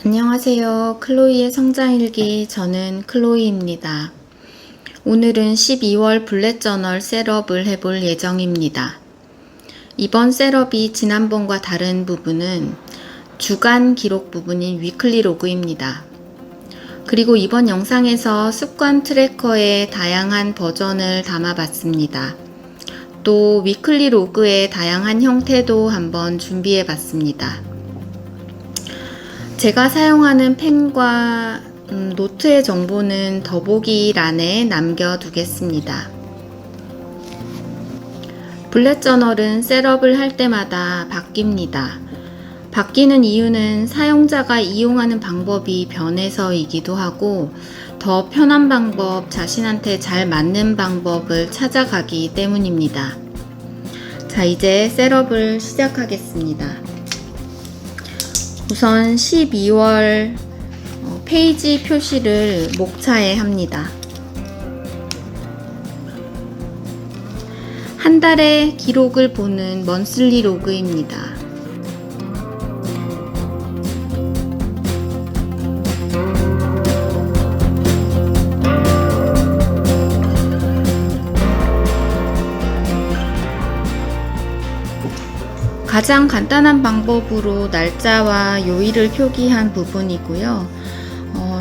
안녕하세요. 클로이의 성장일기. 저는 클로이입니다. 오늘은 12월 블렛 저널 셋업을 해볼 예정입니다. 이번 셋업이 지난번과 다른 부분은 주간 기록 부분인 위클리 로그입니다. 그리고 이번 영상에서 습관 트래커의 다양한 버전을 담아봤습니다. 또 위클리 로그의 다양한 형태도 한번 준비해봤습니다. 제가 사용하는 펜과 노트의 정보는 더보기란에 남겨두겠습니다. 블렛 저널은 셋업을 할 때마다 바뀝니다. 바뀌는 이유는 사용자가 이용하는 방법이 변해서이기도 하고 더 편한 방법, 자신한테 잘 맞는 방법을 찾아가기 때문입니다. 자, 이제 셋업을 시작하겠습니다. 우선 12월 페이지 표시를 목차에 합니다. 한 달의 기록을 보는 먼슬리 로그입니다. 가장 간단한 방법으로 날짜와 요일을 표기한 부분이고요.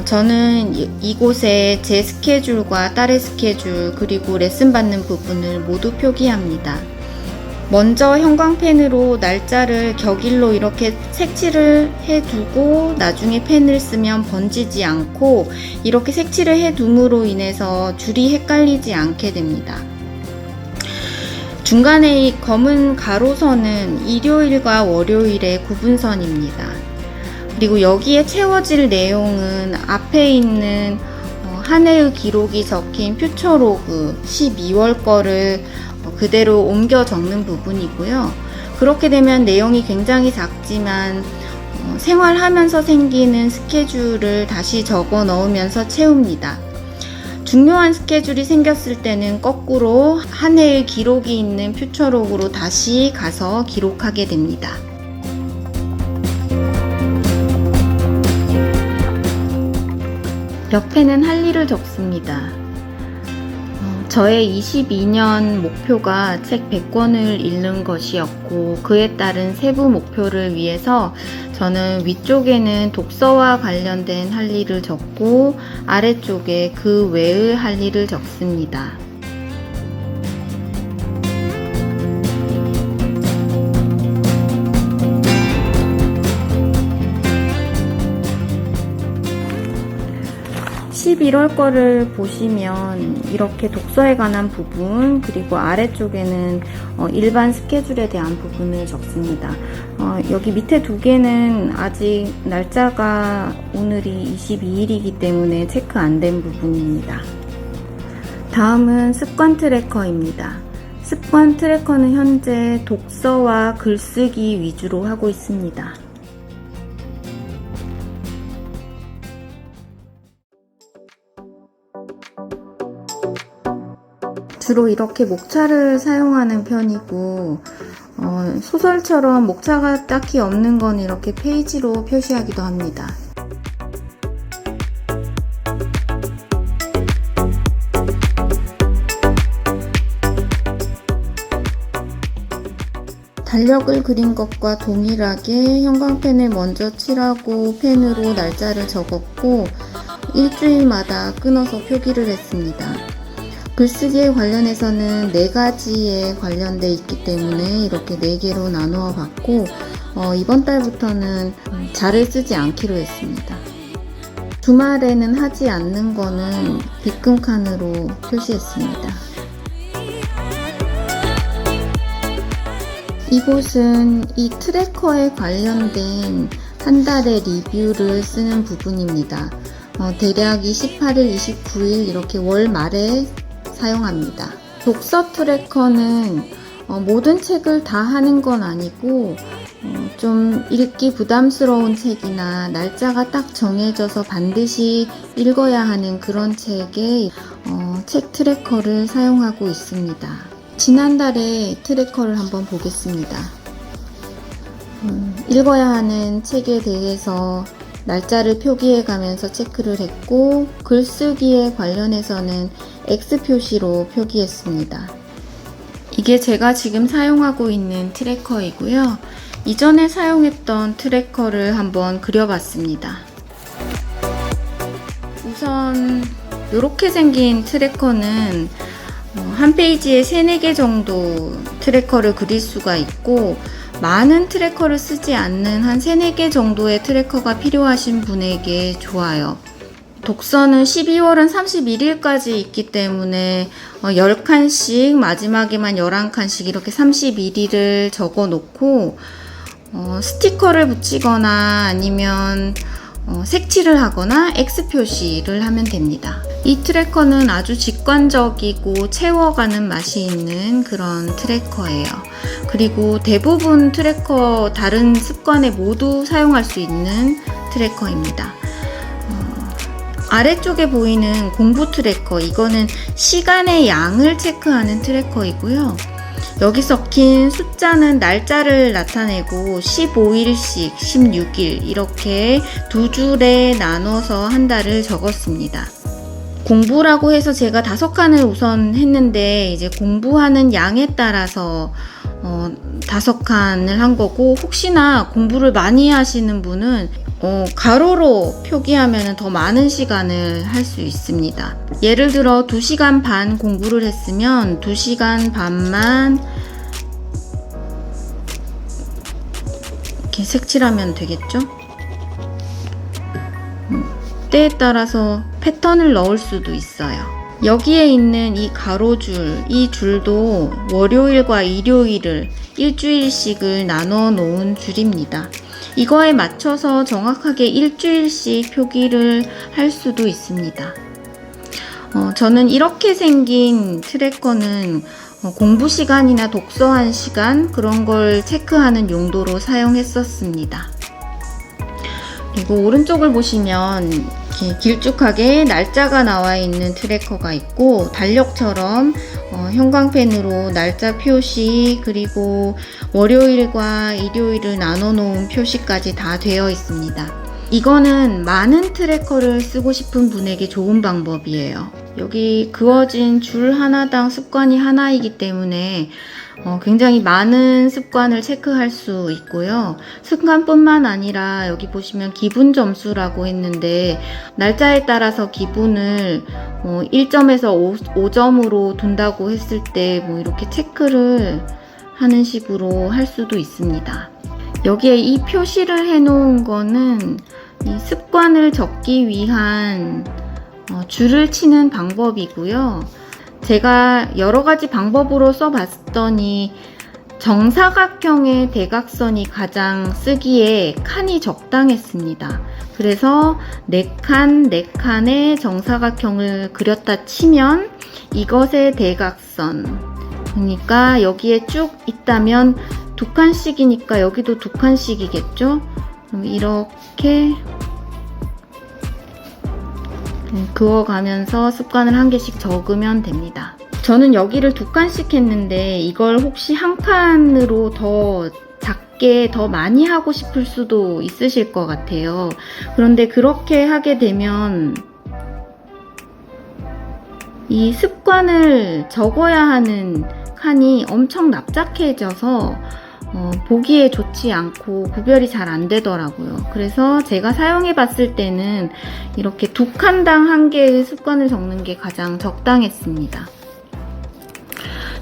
저는 이곳에 제 스케줄과 딸의 스케줄 그리고 레슨 받는 부분을 모두 표기합니다. 먼저 형광펜으로 날짜를 격일로 이렇게 색칠을 해두고 나중에 펜을 쓰면 번지지 않고 이렇게 색칠을 해둠으로 인해서 줄이 헷갈리지 않게 됩니다. 중간에 이 검은 가로선은 일요일과 월요일의 구분선입니다. 그리고 여기에 채워질 내용은 앞에 있는 한 해의 기록이 적힌 퓨처 로그 12월 거를 그대로 옮겨 적는 부분이고요. 그렇게 되면 내용이 굉장히 작지만 생활하면서 생기는 스케줄을 다시 적어 넣으면서 채웁니다. 중요한 스케줄이 생겼을 때는 거꾸로 한 해의 기록이 있는 퓨처 로그로 다시 가서 기록하게 됩니다. 옆에는 할 일을 적습니다. 저의 22년 목표가 책 100권을 읽는 것이었고 그에 따른 세부 목표를 위해서 저는 위쪽에는 독서와 관련된 할 일을 적고 아래쪽에 그 외의 할 일을 적습니다. (11월) 거를 보시면 이렇게 독서에 관한 부분 그리고 아래쪽에는 일반 스케줄에 대한 부분을 적습니다. 여기 밑에 두 개는 아직 날짜가 오늘이 22일이기 때문에 체크 안 된 부분입니다. 다음은 습관 트래커입니다. 습관 트래커는 현재 독서와 글쓰기 위주로 하고 있습니다. 주로 이렇게 목차를 사용하는 편이고 소설처럼 목차가 딱히 없는 건 이렇게 페이지로 표시하기도 합니다. 달력을 그린 것과 동일하게 형광펜을 먼저 칠하고 펜으로 날짜를 적었고 일주일마다 끊어서 표기를 했습니다. 글쓰기에 관련해서는 4가지에 관련돼 있기 때문에 이렇게 4개로 나누어 봤고 이번 달부터는 자를 쓰지 않기로 했습니다. 주말에는 하지 않는 거는 빗금칸으로 표시했습니다. 이곳은 이 트래커에 관련된 한 달의 리뷰를 쓰는 부분입니다. 대략 28일, 29일 이렇게 월 말에 사용합니다. 독서 트래커는 모든 책을 다 하는 건 아니고 좀 읽기 부담스러운 책이나 날짜가 딱 정해져서 반드시 읽어야 하는 그런 책에 책 트래커를 사용하고 있습니다. 지난달에 트래커를 한번 보겠습니다. 읽어야 하는 책에 대해서 날짜를 표기해 가면서 체크를 했고, 글쓰기에 관련해서는 X 표시로 표기했습니다. 이게 제가 지금 사용하고 있는 트래커이고요. 이전에 사용했던 트래커를 한번 그려봤습니다. 우선 이렇게 생긴 트래커는 한 페이지에 3, 4개 정도 트래커를 그릴 수가 있고, 많은 트래커를 쓰지 않는 한 3, 4개 정도의 트래커가 필요하신 분에게 좋아요. 독서는 12월은 31일까지 있기 때문에 10칸씩, 마지막에만 11칸씩 이렇게 31일을 적어 놓고 스티커를 붙이거나 아니면 색칠을 하거나 X 표시를 하면 됩니다. 이 트래커는 아주 직관적이고 채워가는 맛이 있는 그런 트래커예요. 그리고 대부분 트래커 다른 습관에 모두 사용할 수 있는 트래커입니다. 아래쪽에 보이는 공부 트래커, 이거는 시간의 양을 체크하는 트래커이고요. 여기 적힌 숫자는 날짜를 나타내고 15일씩, 16일 이렇게 두 줄에 나눠서 한 달을 적었습니다. 공부라고 해서 제가 5칸을 우선 했는데 이제 공부하는 양에 따라서 5칸을 한 거고, 혹시나 공부를 많이 하시는 분은 가로로 표기하면 더 많은 시간을 할 수 있습니다. 예를 들어 2시간 반 공부를 했으면 2시간 반만 이렇게 색칠하면 되겠죠? 때에 따라서 패턴을 넣을 수도 있어요. 여기에 있는 이 가로줄, 이 줄도 월요일과 일요일을 일주일씩을 나눠 놓은 줄입니다. 이거에 맞춰서 정확하게 일주일씩 표기를 할 수도 있습니다. 저는 이렇게 생긴 트래커는 공부 시간이나 독서한 시간 그런 걸 체크하는 용도로 사용했었습니다. 그리고 오른쪽을 보시면 이렇게 길쭉하게 날짜가 나와 있는 트래커가 있고, 달력처럼 형광펜으로 날짜 표시, 그리고 월요일과 일요일을 나눠 놓은 표시까지 다 되어 있습니다. 이거는 많은 트래커를 쓰고 싶은 분에게 좋은 방법이에요. 여기 그어진 줄 하나당 습관이 하나이기 때문에 굉장히 많은 습관을 체크할 수 있고요. 습관뿐만 아니라 여기 보시면 기분 점수라고 했는데, 날짜에 따라서 기분을 1점에서 5점으로 둔다고 했을 때 이렇게 체크를 하는 식으로 할 수도 있습니다. 여기에 이 표시를 해 놓은 거는 이 습관을 적기 위한 줄을 치는 방법이고요. 제가 여러 가지 방법으로 써봤더니 정사각형의 대각선이 가장 쓰기에 칸이 적당했습니다. 그래서 4칸의 정사각형을 그렸다 치면 이것의 대각선, 그러니까 여기에 쭉 있다면 2칸씩이니까 여기도 2칸씩이겠죠? 그럼 이렇게 그어가면서 습관을 한 개씩 적으면 됩니다. 저는 여기를 2칸씩 했는데 이걸 혹시 한 칸으로 더 작게 더 많이 하고 싶을 수도 있으실 것 같아요. 그런데 그렇게 하게 되면 이 습관을 적어야 하는 칸이 엄청 납작해져서 보기에 좋지 않고 구별이 잘 안 되더라고요. 그래서 제가 사용해 봤을 때는 이렇게 2칸당 1개의 습관을 적는 게 가장 적당했습니다.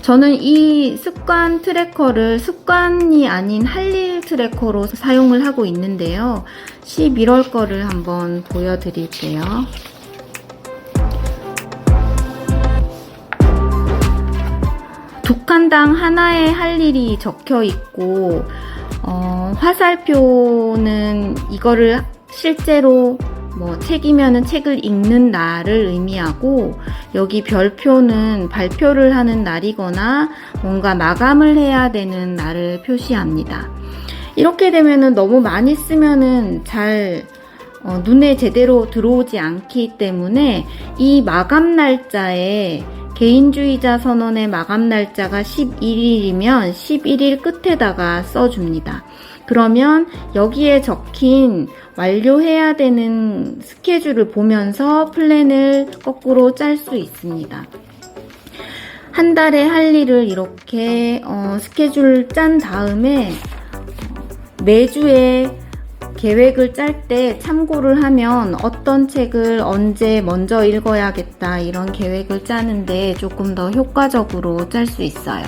저는 이 습관 트래커를 습관이 아닌 할 일 트래커로 사용을 하고 있는데요. 11월 거를 한번 보여드릴게요. 두 칸당 하나의 할 일이 적혀 있고, 화살표는 이거를 실제로 책이면은 책을 읽는 날을 의미하고, 여기 별표는 발표를 하는 날이거나 뭔가 마감을 해야 되는 날을 표시합니다. 이렇게 되면은 너무 많이 쓰면은 잘 눈에 제대로 들어오지 않기 때문에 이 마감 날짜에 개인주의자 선언의 마감 날짜가 11일이면 11일 끝에다가 써줍니다. 그러면 여기에 적힌 완료해야 되는 스케줄을 보면서 플랜을 거꾸로 짤 수 있습니다. 한 달에 할 일을 이렇게 스케줄 짠 다음에 매주에 계획을 짤 때 참고를 하면 어떤 책을 언제 먼저 읽어야겠다 이런 계획을 짜는데 조금 더 효과적으로 짤 수 있어요.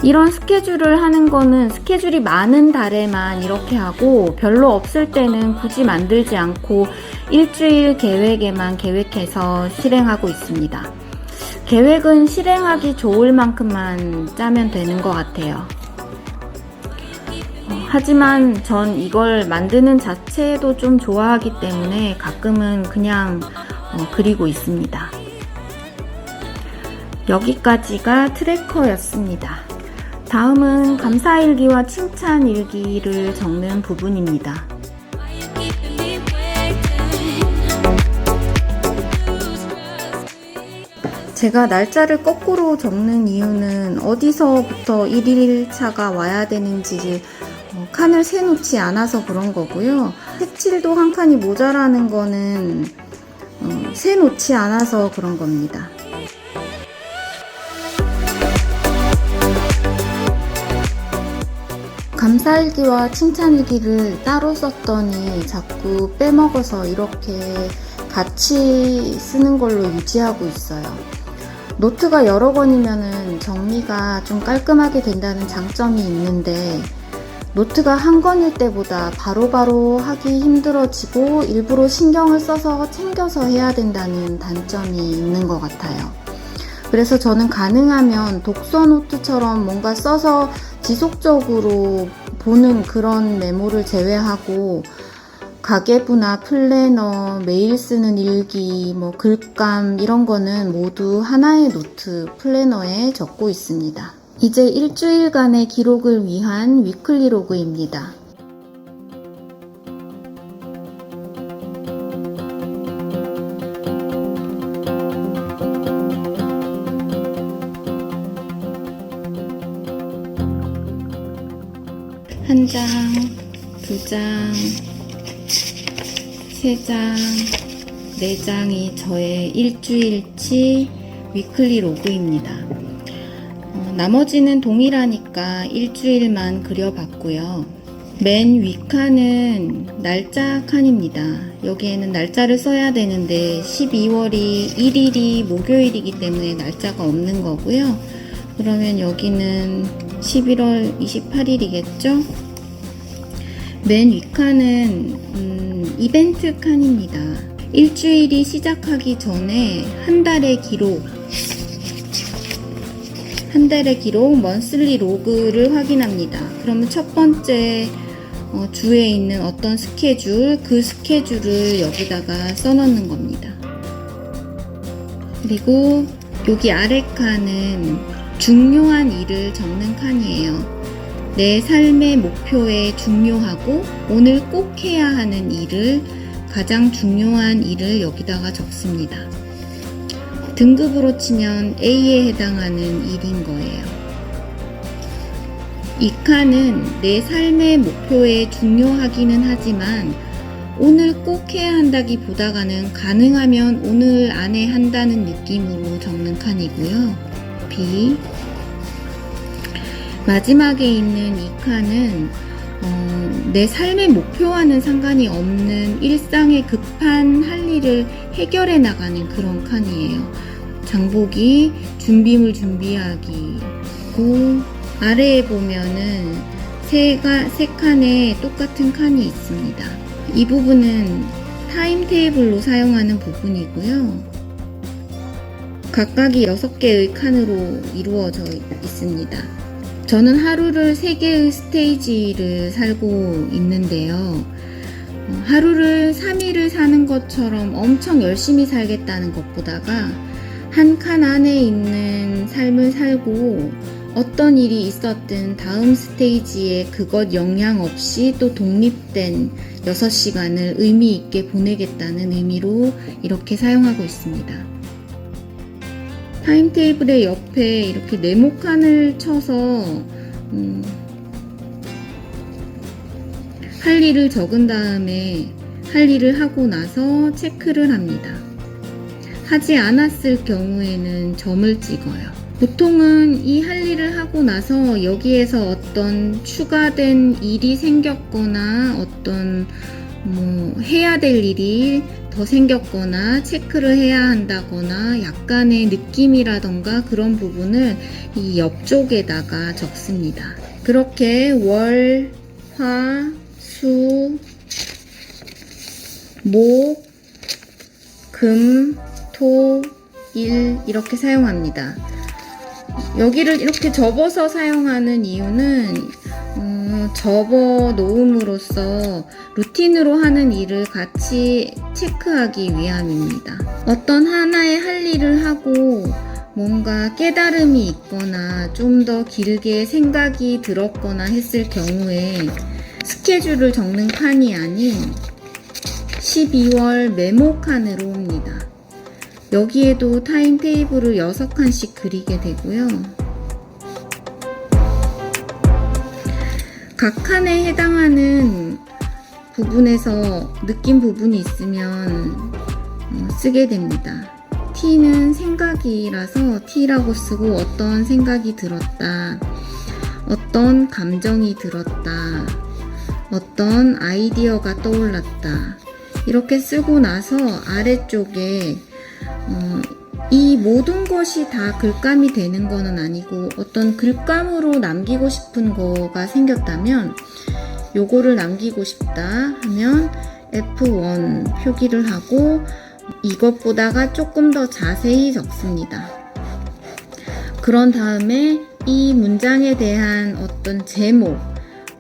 이런 스케줄을 하는 거는 스케줄이 많은 달에만 이렇게 하고 별로 없을 때는 굳이 만들지 않고 일주일 계획에만 계획해서 실행하고 있습니다. 계획은 실행하기 좋을 만큼만 짜면 되는 것 같아요. 하지만 전 이걸 만드는 자체도 좀 좋아하기 때문에 가끔은 그냥 그리고 있습니다. 여기까지가 트래커였습니다. 다음은 감사일기와 칭찬일기를 적는 부분입니다. 제가 날짜를 거꾸로 적는 이유는 어디서부터 1일차가 와야 되는지 칸을 세놓지 않아서 그런 거고요. 색칠도 한 칸이 모자라는 거는 세놓지 않아서 그런 겁니다. 감사일기와 칭찬일기를 따로 썼더니 자꾸 빼먹어서 이렇게 같이 쓰는 걸로 유지하고 있어요. 노트가 여러 권이면은 정리가 좀 깔끔하게 된다는 장점이 있는데 노트가 한 권일 때보다 바로바로 하기 힘들어지고 일부러 신경을 써서 챙겨서 해야 된다는 단점이 있는 것 같아요. 그래서 저는 가능하면 독서 노트처럼 뭔가 써서 지속적으로 보는 그런 메모를 제외하고 가계부나 플래너, 매일 쓰는 일기, 글감 이런 거는 모두 하나의 노트 플래너에 적고 있습니다. 이제 일주일간의 기록을 위한 위클리 로그입니다. 한 장, 두 장, 세 장, 네 장이 저의 일주일치 위클리 로그입니다. 나머지는 동일하니까 일주일만 그려봤고요. 맨 위칸은 날짜 칸입니다. 여기에는 날짜를 써야 되는데 12월이 1일이 목요일이기 때문에 날짜가 없는 거고요. 그러면 여기는 11월 28일이겠죠? 맨 위칸은 이벤트 칸입니다. 일주일이 시작하기 전에 한 달의 기록, 먼슬리 로그를 확인합니다. 그러면 첫 번째 주에 있는 어떤 스케줄, 그 스케줄을 여기다가 써놓는 겁니다. 그리고 여기 아래 칸은 중요한 일을 적는 칸이에요. 내 삶의 목표에 중요하고 오늘 꼭 해야 하는 일을, 가장 중요한 일을 여기다가 적습니다. 등급으로 치면 A에 해당하는 일인 거예요. 이 칸은 내 삶의 목표에 중요하기는 하지만 오늘 꼭 해야 한다기보다는 가능하면 오늘 안에 한다는 느낌으로 적는 칸이고요. B. 마지막에 있는 이 칸은 내 삶의 목표와는 상관이 없는 일상의 급한 할 일을 해결해 나가는 그런 칸이에요. 장보기, 준비물 준비하기고, 아래에 보면은 세 칸에 똑같은 칸이 있습니다. 이 부분은 타임 테이블로 사용하는 부분이고요. 각각이 6개의 칸으로 이루어져 있습니다. 저는 하루를 3개의 스테이지를 살고 있는데요. 하루를 3일을 사는 것처럼 엄청 열심히 살겠다는 것보다가 한 칸 안에 있는 삶을 살고 어떤 일이 있었든 다음 스테이지에 그것 영향 없이 또 독립된 6시간을 의미 있게 보내겠다는 의미로 이렇게 사용하고 있습니다. 타임테이블의 옆에 이렇게 네모칸을 쳐서 할 일을 적은 다음에 할 일을 하고 나서 체크를 합니다. 하지 않았을 경우에는 점을 찍어요. 보통은 이 할 일을 하고 나서 여기에서 어떤 추가된 일이 생겼거나 어떤 해야 될 일이 더 생겼거나 체크를 해야 한다거나 약간의 느낌이라던가 그런 부분을 이 옆쪽에다가 적습니다. 그렇게 월, 화, 수, 목, 금, 토, 일 이렇게 사용합니다. 여기를 이렇게 접어서 사용하는 이유는 접어 놓음으로써 루틴으로 하는 일을 같이 체크하기 위함입니다. 어떤 하나의 할 일을 하고 뭔가 깨달음이 있거나 좀 더 길게 생각이 들었거나 했을 경우에 스케줄을 적는 칸이 아닌 12월 메모 칸으로 옵니다. 여기에도 타임 테이블을 6칸씩 그리게 되고요. 각 칸에 해당하는 부분에서 느낀 부분이 있으면 쓰게 됩니다. T는 생각이라서 T라고 쓰고 어떤 생각이 들었다, 어떤 감정이 들었다, 어떤 아이디어가 떠올랐다 이렇게 쓰고 나서 아래쪽에 이 모든 것이 다 글감이 되는 거는 아니고 어떤 글감으로 남기고 싶은 거가 생겼다면 요거를 남기고 싶다 하면 F1 표기를 하고 이것보다가 조금 더 자세히 적습니다. 그런 다음에 이 문장에 대한 어떤 제목,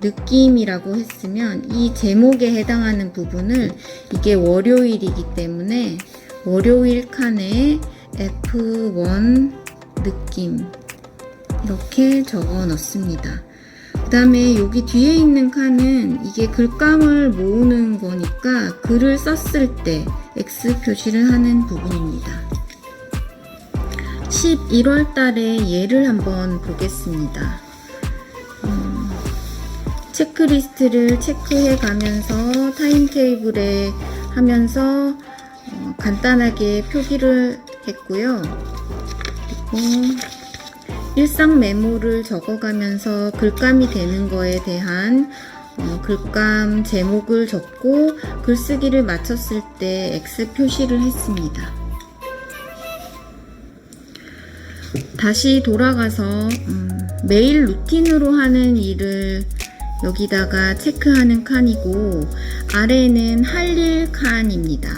느낌이라고 했으면 이 제목에 해당하는 부분을 이게 월요일이기 때문에 월요일 칸에 F1 느낌 이렇게 적어 넣습니다. 그 다음에 여기 뒤에 있는 칸은 이게 글감을 모으는 거니까 글을 썼을 때 X 표시를 하는 부분입니다. 11월 달에 얘를 한번 보겠습니다. 체크리스트를 체크해 가면서 타임테이블에 하면서 간단하게 표기를 했고요. 그리고 일상 메모를 적어가면서 글감이 되는 거에 대한 글감 제목을 적고 글쓰기를 마쳤을 때 X 표시를 했습니다. 다시 돌아가서 매일 루틴으로 하는 일을 여기다가 체크하는 칸이고 아래는 할 일 칸입니다.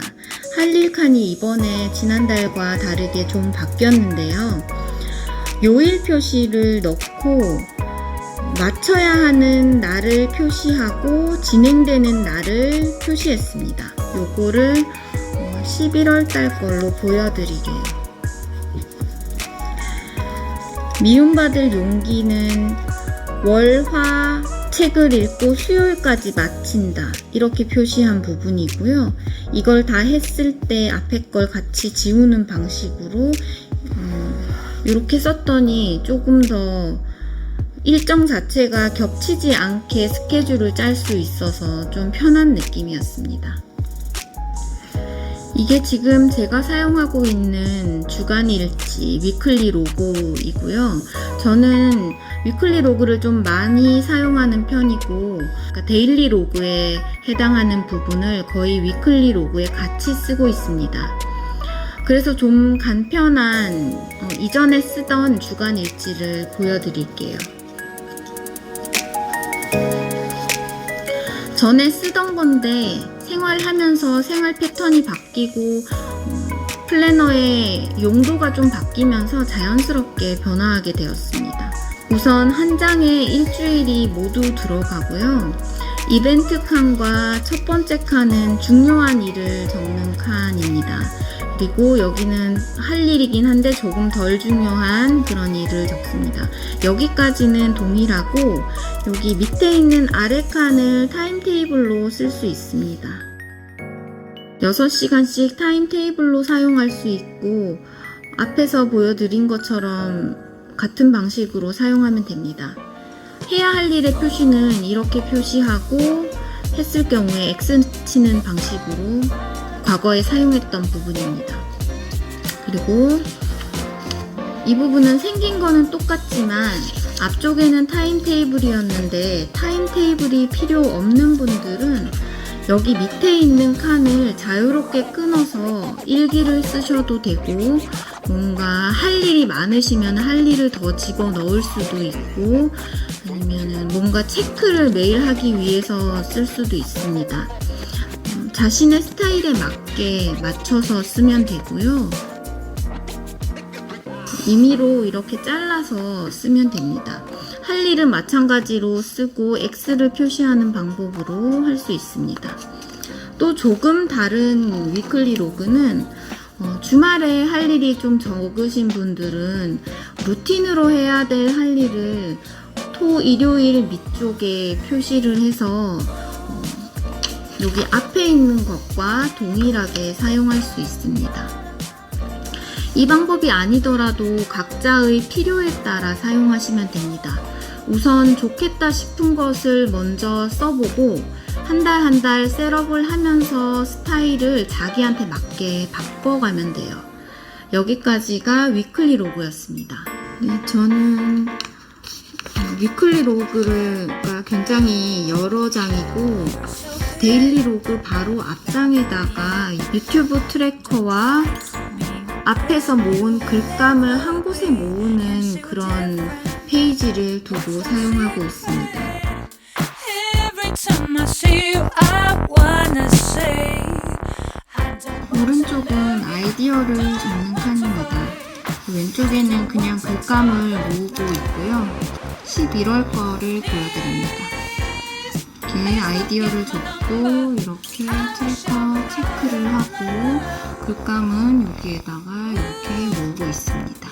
할 일 칸이 이번에 지난달과 다르게 좀 바뀌었는데요. 요일 표시를 넣고 맞춰야 하는 날을 표시하고 진행되는 날을 표시했습니다. 요거를 11월 달 걸로 보여드리게요. 미움받을 용기는 월, 화, 책을 읽고 수요일까지 마친다 이렇게 표시한 부분이고요. 이걸 다 했을 때 앞에 걸 같이 지우는 방식으로 이렇게 썼더니 조금 더 일정 자체가 겹치지 않게 스케줄을 짤 수 있어서 좀 편한 느낌이었습니다. 이게 지금 제가 사용하고 있는 주간 일지 위클리 로그이고요. 저는 위클리 로그를 좀 많이 사용하는 편이고 그러니까 데일리 로그에 해당하는 부분을 거의 위클리 로그에 같이 쓰고 있습니다. 그래서 좀 간편한 이전에 쓰던 주간 일지를 보여드릴게요. 전에 쓰던 건데 생활하면서 생활 패턴이 바뀌고 플래너의 용도가 좀 바뀌면서 자연스럽게 변화하게 되었습니다. 우선 한 장에 일주일이 모두 들어가고요. 이벤트 칸과 첫 번째 칸은 중요한 일을 적는 칸입니다. 그리고 여기는 할 일이긴 한데 조금 덜 중요한 그런 일을 적습니다. 여기까지는 동일하고 여기 밑에 있는 아래 칸을 타임테이블로 쓸 수 있습니다. 6시간씩 타임테이블로 사용할 수 있고 앞에서 보여드린 것처럼 같은 방식으로 사용하면 됩니다. 해야 할 일의 표시는 이렇게 표시하고 했을 경우에 X 치는 방식으로 과거에 사용했던 부분입니다. 그리고 이 부분은 생긴 거는 똑같지만 앞쪽에는 타임테이블이었는데 타임테이블이 필요 없는 분들은 여기 밑에 있는 칸을 자유롭게 끊어서 일기를 쓰셔도 되고, 뭔가 할 일이 많으시면 할 일을 더 집어넣을 수도 있고, 아니면은 뭔가 체크를 매일 하기 위해서 쓸 수도 있습니다. 자신의 스타일에 맞게 맞춰서 쓰면 되고요. 임의로 이렇게 잘라서 쓰면 됩니다. 할 일은 마찬가지로 쓰고 X를 표시하는 방법으로 할 수 있습니다. 또 조금 다른 위클리 로그는 주말에 할 일이 좀 적으신 분들은 루틴으로 해야 될 할 일을 토, 일요일 밑쪽에 표시를 해서 여기 앞에 있는 것과 동일하게 사용할 수 있습니다. 이 방법이 아니더라도 각자의 필요에 따라 사용하시면 됩니다. 우선 좋겠다 싶은 것을 먼저 써보고 한 달 한 달 셋업을 하면서 스타일을 자기한테 맞게 바꿔가면 돼요. 여기까지가 위클리 로그였습니다. 네, 저는 위클리 로그가 굉장히 여러 장이고 데일리 로그 바로 앞장에다가 유튜브 트래커와 앞에서 모은 글감을 한 곳에 모으는 그런 페이지를 두고 사용하고 있습니다. 오른쪽은 아이디어를 적는 칸입니다. 왼쪽에는 그냥 글감을 모으고 있고요. 11월 거를 보여드립니다. 이렇게 아이디어를 적고 이렇게 트래커 체크를 하고 글감은 여기에다가 이렇게 모으고 있습니다.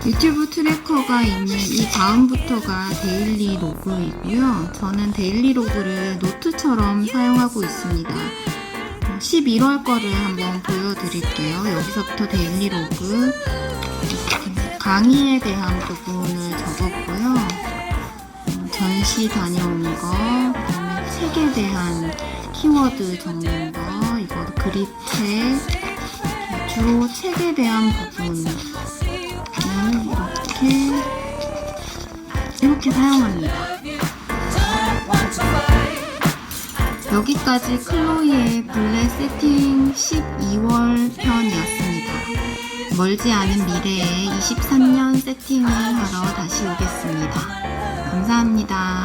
유튜브 트래커가 있는 이 다음부터가 데일리 로그이고요. 저는 데일리 로그를 노트처럼 사용하고 있습니다. 11월 거를 한번 보여드릴게요. 여기서부터 데일리 로그 강의에 대한 부분을 적었고요. 전시 다녀온 거, 그다음에 책에 대한 키워드 적는 거, 이거 그립책, 주로 책에 대한 부분을 이렇게 사용합니다. 여기까지 클로이의 블랙 세팅 12월 편이었습니다. 멀지 않은 미래에 23년 세팅을 하러 다시 오겠습니다. 감사합니다.